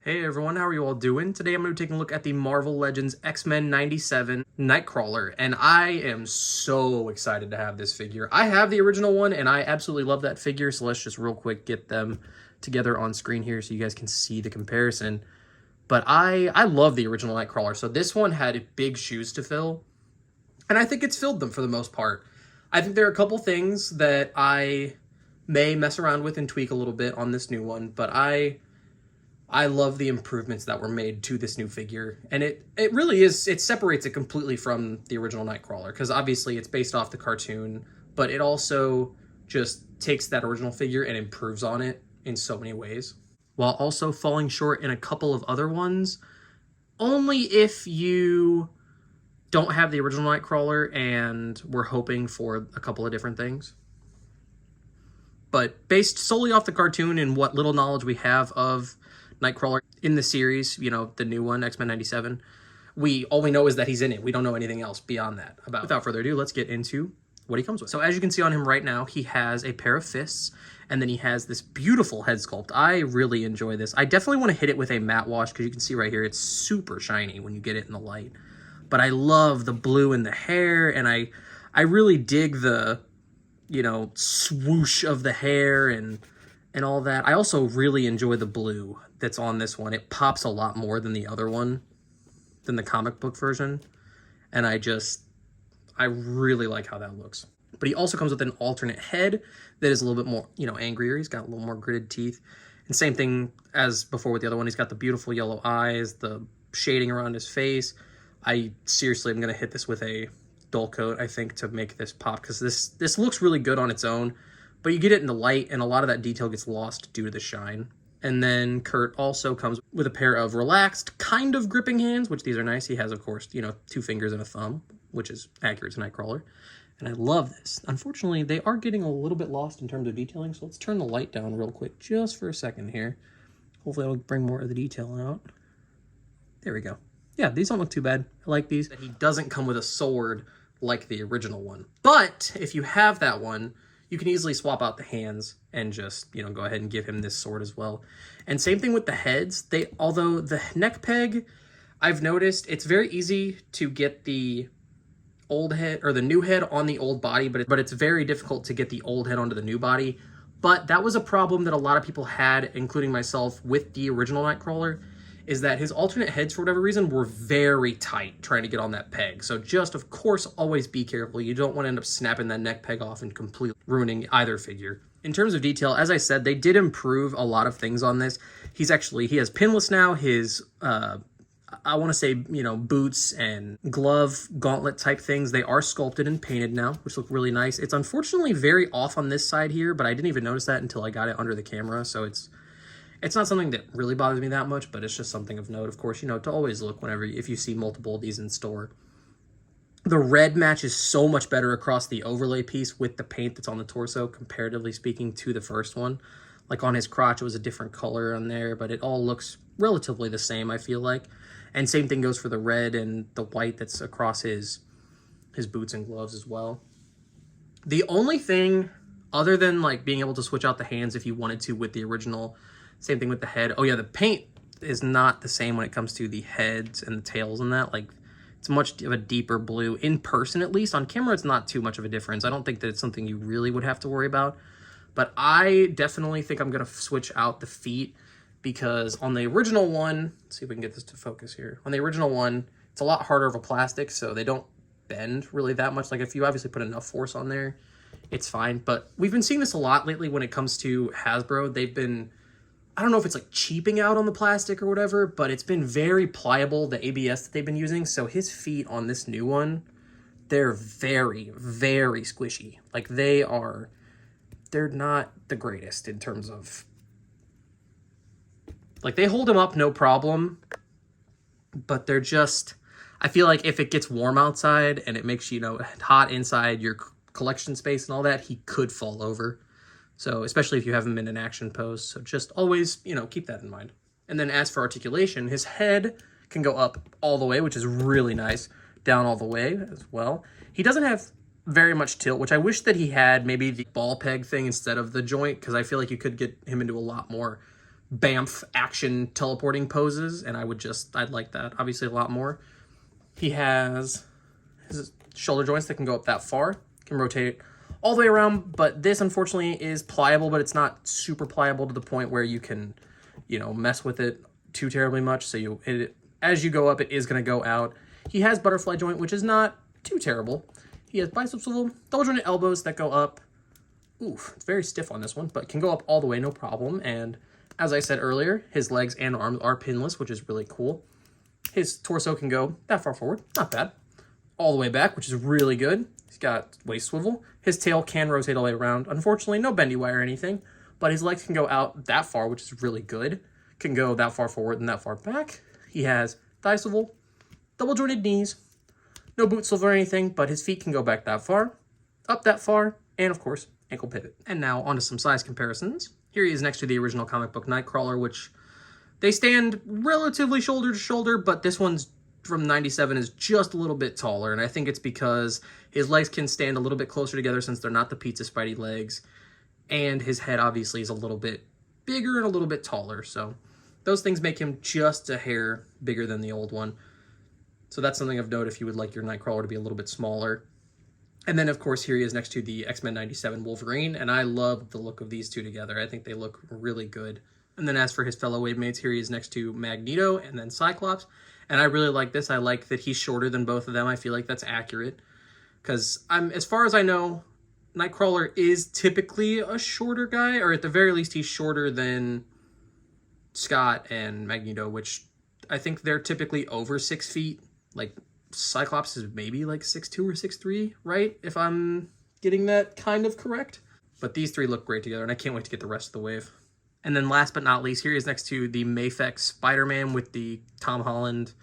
Hey everyone, how are you all doing? Today I'm going to be taking a look at the Marvel Legends X-Men 97 Nightcrawler, and I am so excited to have this figure. I have the original one, and I absolutely love that figure, so let's just real quick get them together on screen here so you guys can see the comparison. But I love the original Nightcrawler, so this one had big shoes to fill, and I think it's filled them for the most part. I think there are a couple things that I may mess around with and tweak a little bit on this new one, but I love the improvements that were made to this new figure. And it really is, it separates it completely from the original Nightcrawler, because obviously it's based off the cartoon, but it also just takes that original figure and improves on it in so many ways, while also falling short in a couple of other ones, only if you don't have the original Nightcrawler and we're hoping for a couple of different things. But based solely off the cartoon and what little knowledge we have of Nightcrawler in the series, you know, the new one, X-Men 97, all we know is that he's in it. We don't know anything else beyond that. Without further ado, let's get into what he comes with. So as you can see on him right now, he has a pair of fists, and then he has this beautiful head sculpt. I really enjoy this. I definitely want to hit it with a matte wash, because you can see right here, it's super shiny when you get it in the light. But I love the blue in the hair, and I really dig the, you know, swoosh of the hair and all that. I also really enjoy the blue that's on this one. It pops a lot more than the other one, than the comic book version. And I really like how that looks. But he also comes with an alternate head that is a little bit more, you know, angrier. He's got a little more gritted teeth. And same thing as before with the other one. He's got the beautiful yellow eyes, the shading around his face. I seriously am going to hit this with a dull coat, I think, to make this pop, because this looks really good on its own, but you get it in the light and a lot of that detail gets lost due to the shine. And then Kurt also comes with a pair of relaxed kind of gripping hands, which these are nice. He has, of course, you know, 2 fingers and a thumb, which is accurate to Nightcrawler, and I love this. Unfortunately, they are getting a little bit lost in terms of detailing, so let's turn the light down real quick just for a second here. Hopefully I'll bring more of the detail out. There we go. Yeah, these don't look too bad. I like these. He doesn't come with a sword like the original one, but if you have that one, you can easily swap out the hands and just, you know, go ahead and give him this sword as well. And same thing with the heads. Although the neck peg, I've noticed it's very easy to get the old head or the new head on the old body, but it's very difficult to get the old head onto the new body. But that was a problem that a lot of people had, including myself, with the original Nightcrawler, is that his alternate heads, for whatever reason, were very tight trying to get on that peg. So just, of course, always be careful. You don't want to end up snapping that neck peg off and completely ruining either figure. In terms of detail, as I said, they did improve a lot of things on this. He has pinless now. His, I want to say, you know, boots and glove, gauntlet type things, they are sculpted and painted now, which look really nice. It's unfortunately very off on this side here, but I didn't even notice that until I got it under the camera, so it's not something that really bothers me that much, but it's just something of note, of course, you know, to always look if you see multiple of these in store. The red matches so much better across the overlay piece with the paint that's on the torso, comparatively speaking, to the first one. Like on his crotch, it was a different color on there, but it all looks relatively the same, I feel like. And same thing goes for the red and the white that's across his boots and gloves as well. The only thing, other than like being able to switch out the hands if you wanted to with the original, same thing with the head. Oh yeah, the paint is not the same when it comes to the heads and the tails and that. Like, it's much of a deeper blue, in person at least. On camera, it's not too much of a difference. I don't think that it's something you really would have to worry about. But I definitely think I'm going to switch out the feet, because on the original one, let's see if we can get this to focus here. On the original one, it's a lot harder of a plastic, so they don't bend really that much. Like, if you obviously put enough force on there, it's fine. But we've been seeing this a lot lately when it comes to Hasbro. They've been, I don't know if it's like cheaping out on the plastic or whatever, but it's been very pliable, the ABS that they've been using. So his feet on this new one, they're very, very squishy. Like, they're not the greatest in terms of, like, they hold him up no problem, but they're just, I feel like if it gets warm outside and it makes, you know, hot inside your collection space and all that, he could fall over. So, especially if you have him in an action pose. So just always, you know, keep that in mind. And then as for articulation, his head can go up all the way, which is really nice, down all the way as well. He doesn't have very much tilt, which I wish that he had maybe the ball peg thing instead of the joint, because I feel like you could get him into a lot more Bamf action teleporting poses, and I'd like that obviously a lot more. He has his shoulder joints that can go up that far, can rotate all the way around, but this unfortunately is pliable, but it's not super pliable to the point where you can, mess with it too terribly much. So as you go up, it is going to go out. He has butterfly joint, which is not too terrible. He has bicep swivel, double jointed elbows that go up. Oof, it's very stiff on this one, but can go up all the way, no problem. And as I said earlier, his legs and arms are pinless, which is really cool. His torso can go that far forward, not bad. All the way back, which is really good. He's got waist swivel. His tail can rotate all the way around. Unfortunately, no bendy wire or anything, but his legs can go out that far, which is really good. Can go that far forward and that far back. He has thigh swivel, double jointed knees, no boot swivel or anything, but his feet can go back that far, up that far, and of course, ankle pivot. And now onto some size comparisons. Here he is next to the original comic book Nightcrawler, which they stand relatively shoulder to shoulder, but this one's from 97 is just a little bit taller, and I think it's because his legs can stand a little bit closer together since they're not the Pizza Spidey legs, and his head obviously is a little bit bigger and a little bit taller, so those things make him just a hair bigger than the old one. So that's something of note if you would like your Nightcrawler to be a little bit smaller. And then, of course, here he is next to the X-Men 97 Wolverine, and I love the look of these two together. I think they look really good. And then as for his fellow Wavemates, here he is next to Magneto and then Cyclops. And I really like this. I like that he's shorter than both of them. I feel like that's accurate. Because as far as I know, Nightcrawler is typically a shorter guy, or at the very least, he's shorter than Scott and Magneto, which I think they're typically over 6 feet. Like, Cyclops is maybe like 6'2" or 6'3", right? If I'm getting that kind of correct. But these three look great together, and I can't wait to get the rest of the wave. And then last but not least, here he is next to the Mafex Spider-Man with the Tom Holland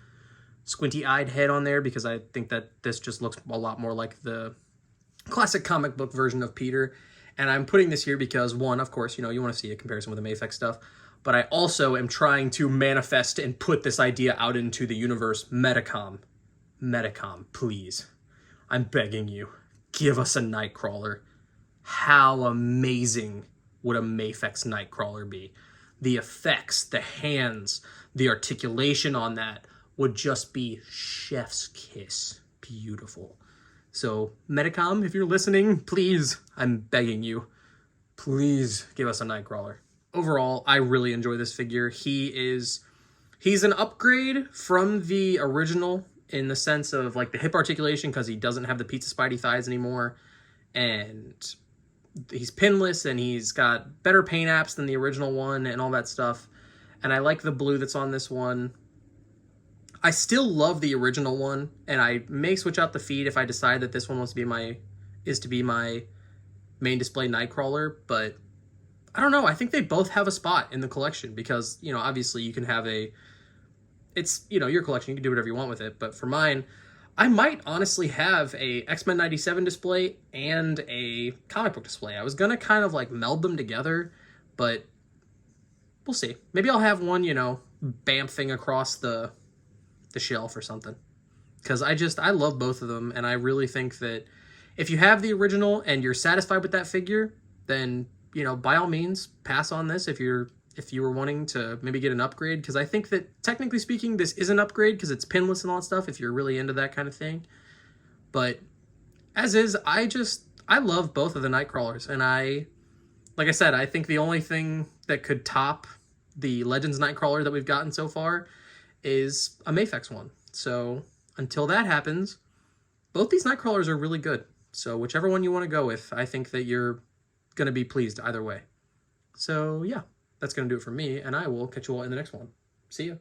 squinty-eyed head on there, because I think that this just looks a lot more like the classic comic book version of Peter. And I'm putting this here because, one, of course, you want to see a comparison with the Mafex stuff, but I also am trying to manifest and put this idea out into the universe. Medicom, please. I'm begging you. Give us a Nightcrawler. How amazing would a Mafex Nightcrawler be? The effects, the hands, the articulation on that would just be chef's kiss. Beautiful. So, Medicom, if you're listening, please, I'm begging you, please give us a Nightcrawler. Overall, I really enjoy this figure. He's an upgrade from the original in the sense of like the hip articulation, because he doesn't have the Pizza Spidey thighs anymore, and he's pinless, and he's got better paint apps than the original one and all that stuff. And I like the blue that's on this one. I still love the original one, and I may switch out the feed if I decide that this one wants to be my main display Nightcrawler, but I don't know. I think they both have a spot in the collection because, obviously you can have it's, your collection. You can do whatever you want with it. But for mine, I might honestly have a X-Men 97 display and a comic book display. I was going to kind of like meld them together, but we'll see. Maybe I'll have one, bamfing across the shelf or something. Because I love both of them, and I really think that if you have the original and you're satisfied with that figure, then, by all means, pass on this if you were wanting to maybe get an upgrade, because I think that technically speaking, this is an upgrade because it's pinless and all that stuff if you're really into that kind of thing. But as is, I love both of the Nightcrawlers, and like I said, I think the only thing that could top the Legends Nightcrawler that we've gotten so far is a Mafex one. So until that happens, both these Nightcrawlers are really good. So whichever one you want to go with, I think that you're going to be pleased either way. So yeah, that's going to do it for me, and I will catch you all in the next one. See ya.